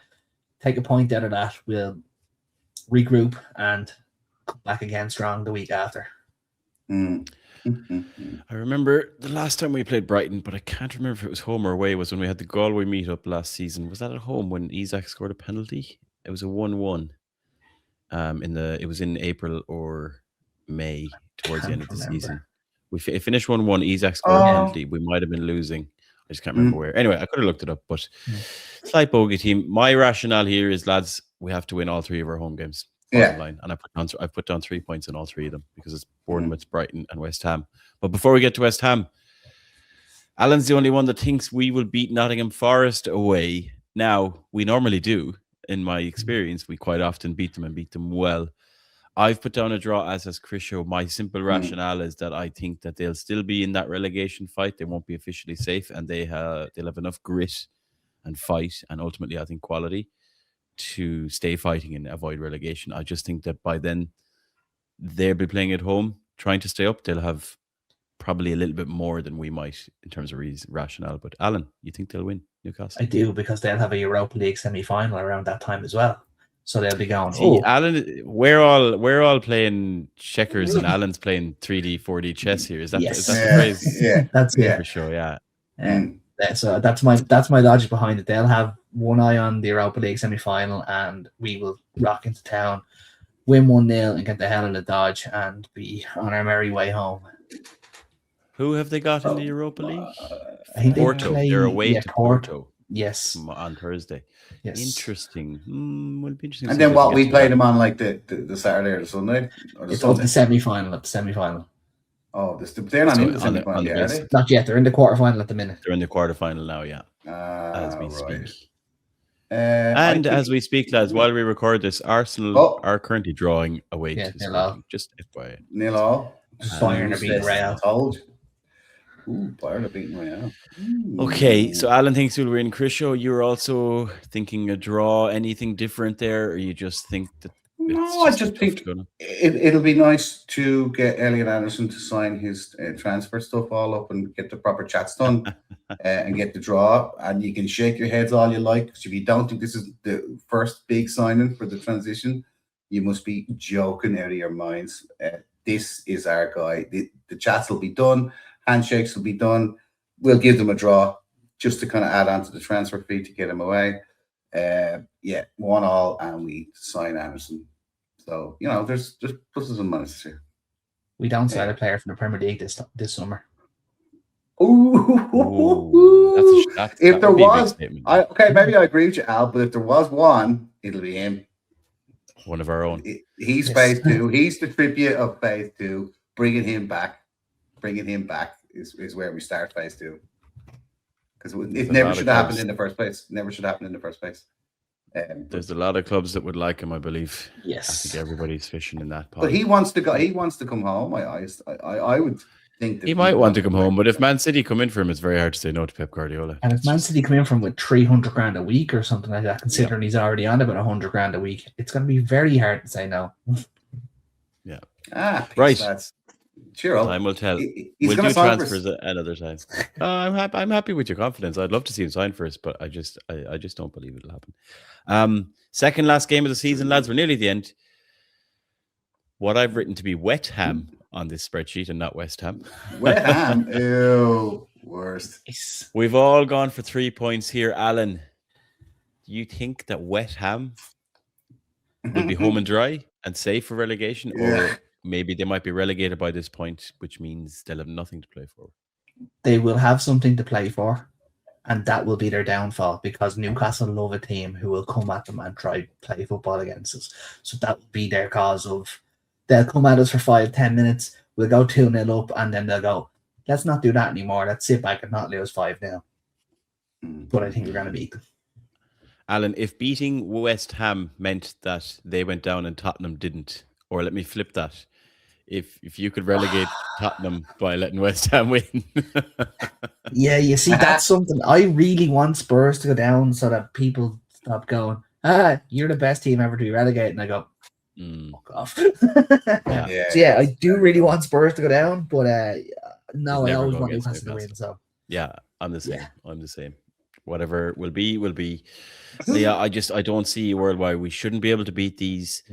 take a point out of that. We'll regroup and come back again strong the week after. I remember the last time we played Brighton, but I can't remember if it was home or away, was when we had the Galway meet-up last season. Was that at home when Isaac scored a penalty? It was a 1-1. It was in April or May, towards the end of the season. We finished 1-1. Isaac scored a penalty. We might have been losing. I just can't remember where. Anyway, I could have looked it up, but slight bogey team. My rationale here is, lads, we have to win all three of our home games. Line, and I put down 3 points in all three of them, because it's Bournemouth, Brighton, and West Ham. But before we get to West Ham, Alan's the only one that thinks we will beat Nottingham Forest away. Now, we normally do. In my experience, we quite often beat them and beat them well. I've put down a draw, as has Chris Show. My simple rationale is that I think that they'll still be in that relegation fight. They won't be officially safe, and they'll have enough grit and fight, and ultimately, I think, quality to stay fighting and avoid relegation. I just think that by then they'll be playing at home, trying to stay up. They'll have probably a little bit more than we might in terms of rationale. But Alan, you think they'll win Newcastle? I do, because they'll have a Europa League semi-final around that time as well. So they'll be going. Alan, we're all playing checkers, and Alan's playing 3D, 4D chess here. Is that the phrase? Yeah, that's it for sure. Yeah. So that's my logic behind it. They'll have one eye on the Europa League semi-final, and we will rock into town, win 1-0, and get the hell out of Dodge and be on our merry way home. Who have they got in the Europa League? I think Porto. They're away to Porto. Yes. On Thursday. Yes. Interesting. Will be interesting. And then what, we played them on like the Saturday or the Sunday? Or the It's Sunday? of the semi-final. Oh, they're not in the semi-final yet, are they? Not yet. They're in the quarterfinal at the minute. They're in the quarterfinal now, yeah. As we right. speak. And as we speak, lads, while we record this, Arsenal are currently drawing away to Sporting. Just FYI. 0-0. Bayern are beating Real. Told you. Ooh, Bayern are beating Real. Okay, so Alan thinks we'll win. Krisho, you're also thinking a draw. Anything different there, or you just think that? No, I just think it'll be nice to get Elliot Anderson to sign his transfer stuff all up and get the proper chats done and get the draw. And you can shake your heads all you like, because if you don't think this is the first big signing for the transition, you must be joking out of your minds. This is our guy. The chats will be done. Handshakes will be done. We'll give them a draw just to kind of add on to the transfer fee to get him away. 1-1, and we sign Anderson. So, there's pluses and minuses here. We don't sign a player from the Premier League this summer. Ooh. That's if there was, maybe I agree with you, Al, but if there was one, it'll be him. One of our own. He's phase 2. He's the Trippier of phase 2. Bringing him back is where we start phase 2. Because it never should have happened in the first place. There's a lot of clubs that would like him, I believe. Yes, I think everybody's fishing in that pot. But he wants to go. He wants to come home. I would think that he might want to come home. But if Man City come in for him, it's very hard to say no to Pep Guardiola. And if Man City come in for him with 300 grand a week or something like that, considering he's already on about 100 grand a week, it's going to be very hard to say no. Yeah. Right. Cheer up. Time will tell. We'll do transfers another time. I'm happy with your confidence. I'd love to see him sign first, but I just don't believe it'll happen. Second last game of the season, lads. We're nearly at the end. What I've written to be Wet Ham on this spreadsheet and not West Ham. Wet Ham? Ew. Worst. We've all gone for 3 points here. Alan, do you think that Wet Ham will be home and dry and safe for relegation? Or maybe they might be relegated by this point, which means they'll have nothing to play for? They will have something to play for, and that will be their downfall, because Newcastle love a team who will come at them and try to play football against us. So that will be their cause of, they'll come at us for 5-10 minutes, we'll go 2-0 up, and then they'll go, let's not do that anymore, let's sit back and not lose 5-0. But I think we're going to beat them. Alan, if beating West Ham meant that they went down and Tottenham didn't, or let me flip that, if you could relegate Tottenham by letting West Ham win. Yeah, you see, that's something. I really want Spurs to go down so that people stop going, you're the best team ever to be relegated. And I go, fuck off. Yeah, I do really want Spurs to go down, but no, I always want Newcastle to win. So yeah, I'm the same. I'm the same. Whatever will be, will be. Yeah, I don't see a world why we shouldn't be able to beat these.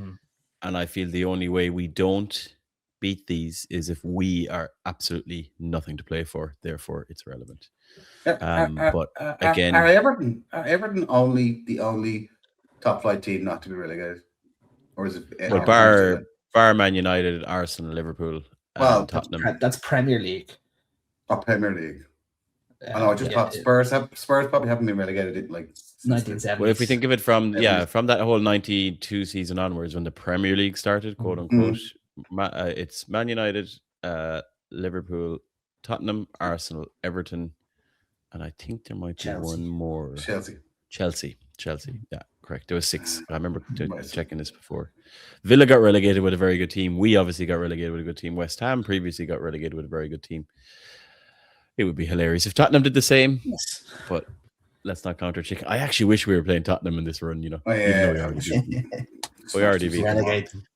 And I feel the only way we don't beat these is if we are absolutely nothing to play for. Therefore, it's relevant. But again, are Everton the only top flight team not to be relegated, or is it? Well, bar Man United, Arsenal, Liverpool, Tottenham. That's Premier League. Oh, Premier League. I know. I just thought Spurs probably haven't been relegated in like 1970s. Well, if we think of it from that whole 92 season onwards, when the Premier League started, quote unquote, it's Man United, Liverpool, Tottenham, Arsenal, Everton, and I think there might be one more. Chelsea. Yeah, correct. There was 6. I remember checking this before. Villa got relegated with a very good team. We obviously got relegated with a good team. West Ham previously got relegated with a very good team. It would be hilarious if Tottenham did the same. Yes. But let's not counter chicken. I actually wish we were playing Tottenham in this run, even though we already do. We already beat them.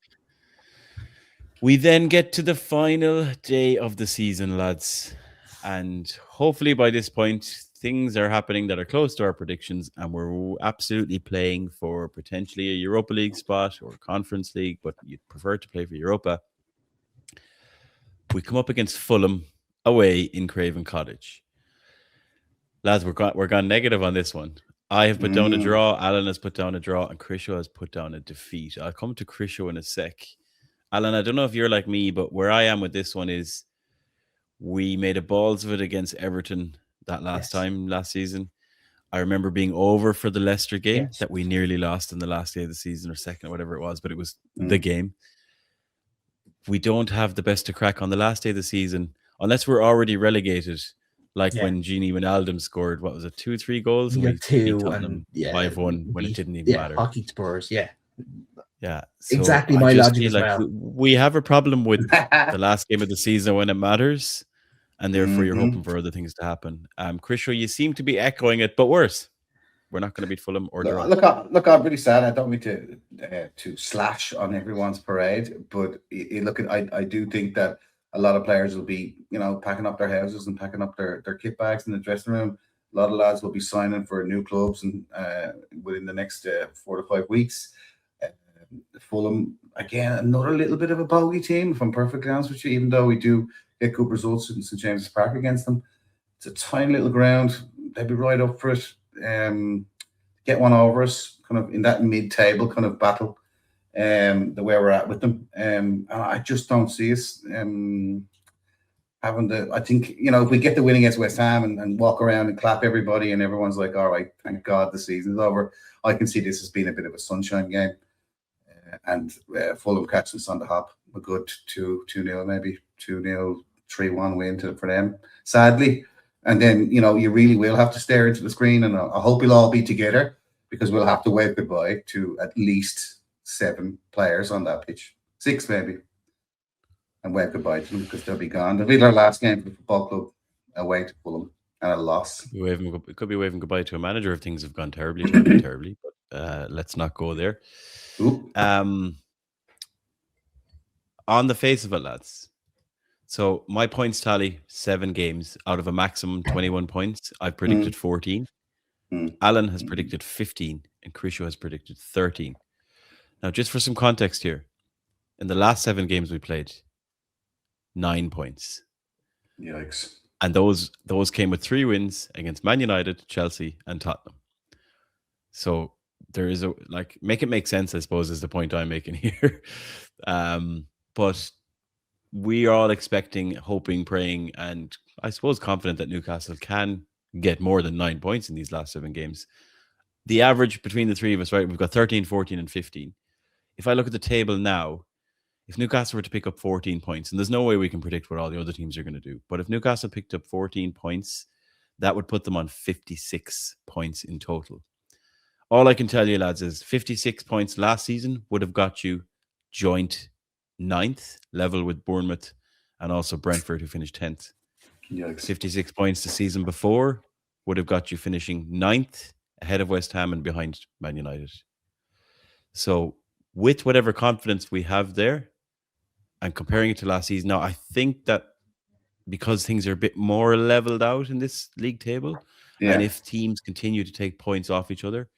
We then get to the final day of the season, lads. And hopefully by this point, things are happening that are close to our predictions, and we're absolutely playing for potentially a Europa League spot or Conference League, but you'd prefer to play for Europa. We come up against Fulham away in Craven Cottage. Lads, we're gone negative on this one. I have put down a draw, Alan has put down a draw, and Krisho has put down a defeat. I'll come to Krisho in a sec. Alan, I don't know if you're like me, but where I am with this one is we made a balls of it against Everton that last season. I remember being over for the Leicester game that we nearly lost in the last day of the season, or second, or whatever it was, but it was the game. We don't have the best to crack on the last day of the season, unless we're already relegated, like when Gini Wijnaldum scored, what was it, 2-3 goals? We and got we beat 2 Tottenham and 5-1 when it didn't even matter. Hockey Spurs, Yeah. So exactly my logic as like, well. we have a problem with the last game of the season when it matters, and therefore you're hoping for other things to happen. Krisho, you seem to be echoing it, but worse. We're not going to beat Fulham or draw. Look, I'm really sad. I don't mean to slash on everyone's parade, but I do think that a lot of players will be, packing up their houses and packing up their kit bags in the dressing room. A lot of lads will be signing for new clubs and within the next 4 to 5 weeks. Fulham, again, another little bit of a bogey team, if I'm perfectly honest with you, even though we do get good results in St. James's Park against them. It's a tiny little ground. They'd be right up for it. Get one over us, kind of in that mid-table kind of battle, the way we're at with them. And I just don't see us having the. I think, if we get the win against West Ham and walk around and clap everybody and everyone's like, all right, thank God the season's over, I can see this as being a bit of a sunshine game. And Fulham catching us on the hop, a good 2-0, maybe 2-0, 3-1 win for them, sadly. And then, you really will have to stare into the screen, and I hope we'll all be together, because we'll have to wave goodbye to at least 7 players on that pitch, 6 maybe, and wave goodbye to them, because they'll be gone. They'll be their last game for the football club away to Fulham, and a loss. It could be waving goodbye to a manager if things have gone terribly, but let's not go there. On the face of it, lads. So my points tally, 7 games out of a maximum 21 points. I've predicted 14. Alan has predicted 15, and Krisho has predicted 13. Now, just for some context here, in the last 7 games we played, 9 points. Yikes. And those came with 3 wins against Man United, Chelsea, and Tottenham. So there is make it make sense, I suppose, is the point I'm making here. But we are all expecting, hoping, praying, and I suppose confident that Newcastle can get more than 9 points in these last 7 games. The average between the 3 of us, right, we've got 13, 14, and 15. If I look at the table now, if Newcastle were to pick up 14 points, and there's no way we can predict what all the other teams are going to do, but if Newcastle picked up 14 points, that would put them on 56 points in total. All I can tell you, lads, is 56 points last season would have got you joint 9th, level with Bournemouth and also Brentford, who finished 10th. Yikes. 56 points the season before would have got you finishing 9th, ahead of West Ham and behind Man United. So with whatever confidence we have there and comparing it to last season, now I think that because things are a bit more leveled out in this league table, and if teams continue to take points off each other,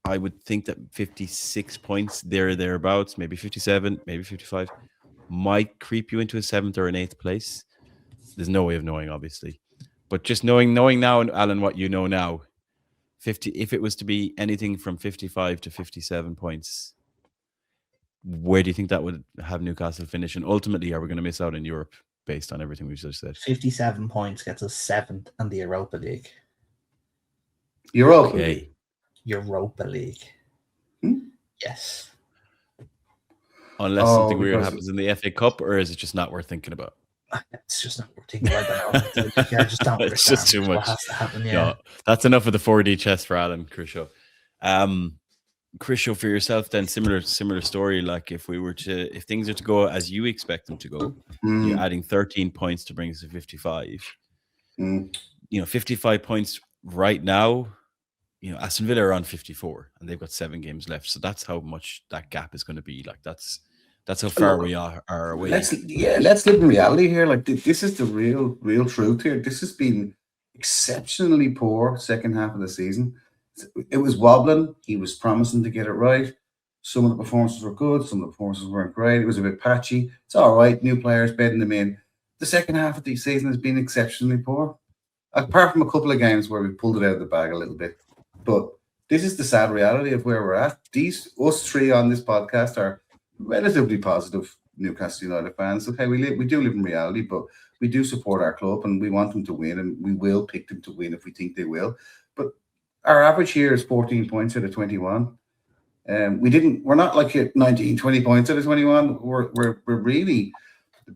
I would think that 56 points thereabouts, maybe 57, maybe 55, might creep you into a 7th or an 8th place. There's no way of knowing, obviously. But just knowing now, Alan, what you know now, if it was to be anything from 55 to 57 points, where do you think that would have Newcastle finish? And ultimately, are we going to miss out in Europe based on everything we've just said? 57 points gets us 7th in the Europa League. Europa League? Europa League. Yes. Unless something weird happens in the FA Cup, or is it just not worth thinking about? It's just not worth thinking about. I just don't It's just too much. What has to happen, No, that's enough of the 4D chess for Alan, Krisho. Krisho, for yourself then, similar story. Like if things are to go as you expect them to go, you're adding 13 points to bring us to 55. 55 points right now. Aston Villa are on 54 and they've got 7 games left. So that's how much that gap is going to be. Like that's how far we are away. Let's live in reality here. Like this is the real truth here. This has been exceptionally poor second half of the season. It was wobbling. He was promising to get it right. Some of the performances were good. Some of the performances weren't great. It was a bit patchy. It's all right. New players, bedding them in. The second half of the season has been exceptionally poor. Apart from a couple of games where we pulled it out of the bag a little bit. But this is the sad reality of where we're at. Us 3 on this podcast are relatively positive Newcastle United fans. Okay, we do live in reality, but we do support our club and we want them to win, and we will pick them to win if we think they will. But our average here is 14 points out of 21. We're not like at 19, 20 points out of 21. We're really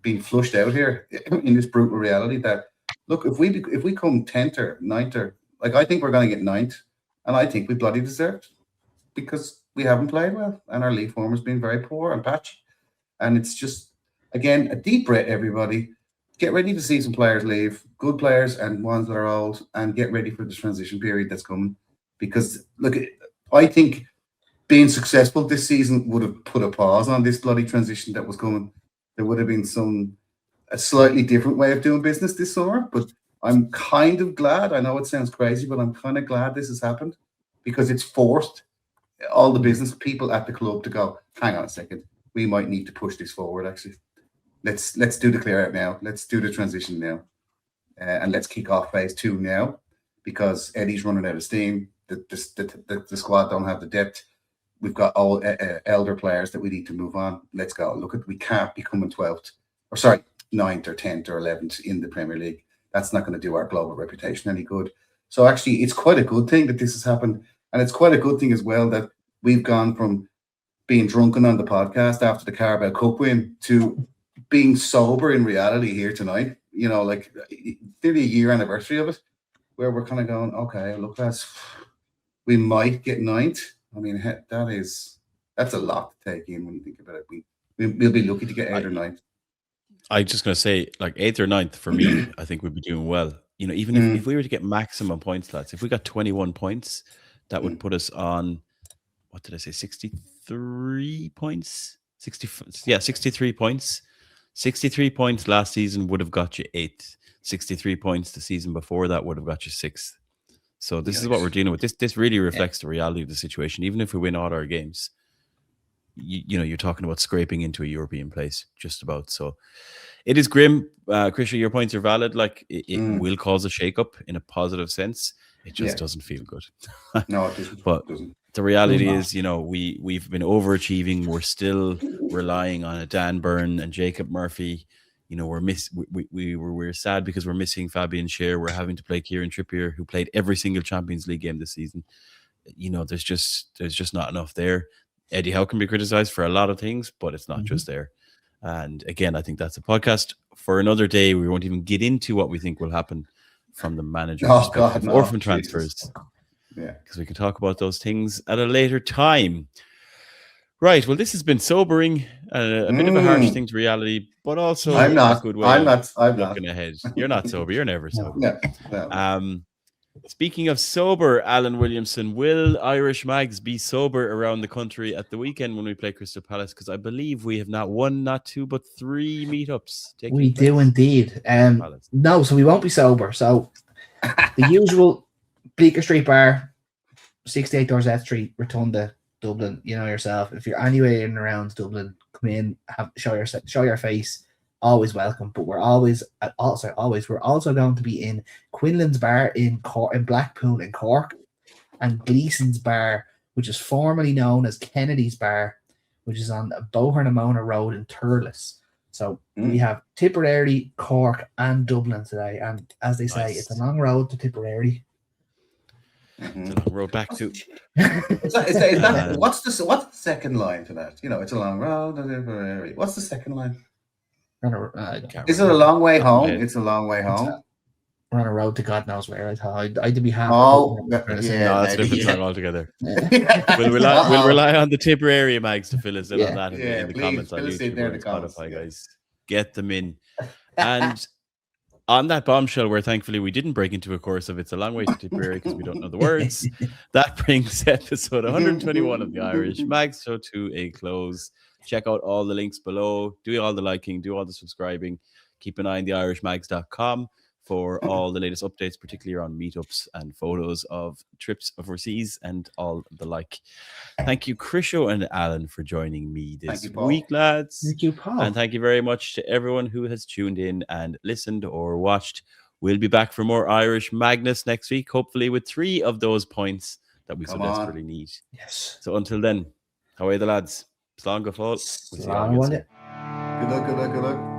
being flushed out here in this brutal reality that, look, if we come 10th or 9th, or like, I think we're going to get 9th, and I think we bloody deserve it because we haven't played well and our league form has been very poor and patchy. And it's just, again, a deep breath, everybody. Get ready to see some players leave, good players and ones that are old, and get ready for the transition period that's coming. Because, look, I think being successful this season would have put a pause on this bloody transition that was coming. There would have been a slightly different way of doing business this summer, but I'm kind of glad. I know it sounds crazy, but I'm kind of glad this has happened because it's forced all the business people at the club to go, hang on a second, we might need to push this forward, actually. Let's do the clear out now. Let's do the transition now. And let's kick off phase 2 now because Eddie's running out of steam. The squad don't have the depth. We've got all elder players that we need to move on. Let's go. Look, we can't be coming 9th or 10th or 11th in the Premier League. That's not going to do our global reputation any good. So actually, it's quite a good thing that this has happened. And it's quite a good thing as well that we've gone from being drunken on the podcast after the Carabao Cup win to being sober in reality here tonight. You know, like nearly a year anniversary of it, where we're kind of going, okay, look, we might get 9th. I mean, that's a lot to take in when you think about it. We'll be lucky to get 8th or 9th. I'm just going to say, like 8th or 9th for me, I think we'd be doing well. You know, even if we were to get maximum points, lads, if we got 21 points, that would put us on, what did I say, 63 points? 63 points. 63 points last season would have got you 8th. 63 points the season before that would have got you 6th. So this is what we're dealing with. This really reflects the reality of the situation. Even if we win all our games, you know, you're talking about scraping into a European place, just about. So it is grim. Christian, your points are valid. Like it will cause a shakeup in a positive sense. It just doesn't feel good. No, it doesn't. But the reality is, you know, we've been overachieving. We're still relying on a Dan Byrne and Jacob Murphy. You know, we're sad because we're missing Fabian Schär. We're having to play Kieran Trippier, who played every single Champions League game this season. You know, there's just not enough there. Eddie Howe can be criticized for a lot of things, but it's not just there. And again, I think that's a podcast for another day. We won't even get into what we think will happen from the manager perspective or from transfers. Yeah, because we can talk about those things at a later time. Right. Well, this has been sobering, a bit of a harsh thing to reality, but also a good way. I'm not looking ahead. You're not sober. You're never sober. No. Speaking of sober, Alan Williamson, will Irish Mags be sober around the country at the weekend when we play Crystal Palace? Because I believe we have not 1, not 2, but 3 meetups. We do indeed. No, so we won't be sober. So the usual Bleecker Street Bar, 68 Dorset Street, Rotunda, Dublin. You know yourself. If you're anywhere in and around Dublin, come in, show your face. Always welcome. But we're we're also going to be in Quinlan's Bar in Blackpool in Cork, and Gleason's Bar, which is formerly known as Kennedy's Bar, which is on Bohernamona Road in Thurles. So we have Tipperary, Cork, and Dublin today. And as they say, it's a long road to Tipperary. It's a long road back to. What's the second line to that? You know, it's a long road to Tipperary. What's the second line? Is it a long way home? It's a long way home. We're on a road to God knows where. I'd be happy. No, that's a different song altogether. We'll rely on the Tipperary Mags to fill us in on that in the comments on YouTube or Spotify, guys. Get them in. And on that bombshell, where thankfully we didn't break into a chorus of "It's a long way to Tipperary" because we don't know the words, that brings episode 121 of the Irish Mags Show to a close. Check out all the links below. Do all the liking, do all the subscribing. Keep an eye on theirishmags.com for all the latest updates, particularly around meetups and photos of trips overseas and all the like. Thank you, Krisho and Alan, for joining me this week, lads. Thank you, Paul. And thank you very much to everyone who has tuned in and listened or watched. We'll be back for more Irish Magnus next week, hopefully with 3 of those points that we so desperately need. Yes. So until then, how are the lads? Slán go fóill. Slán. Good luck.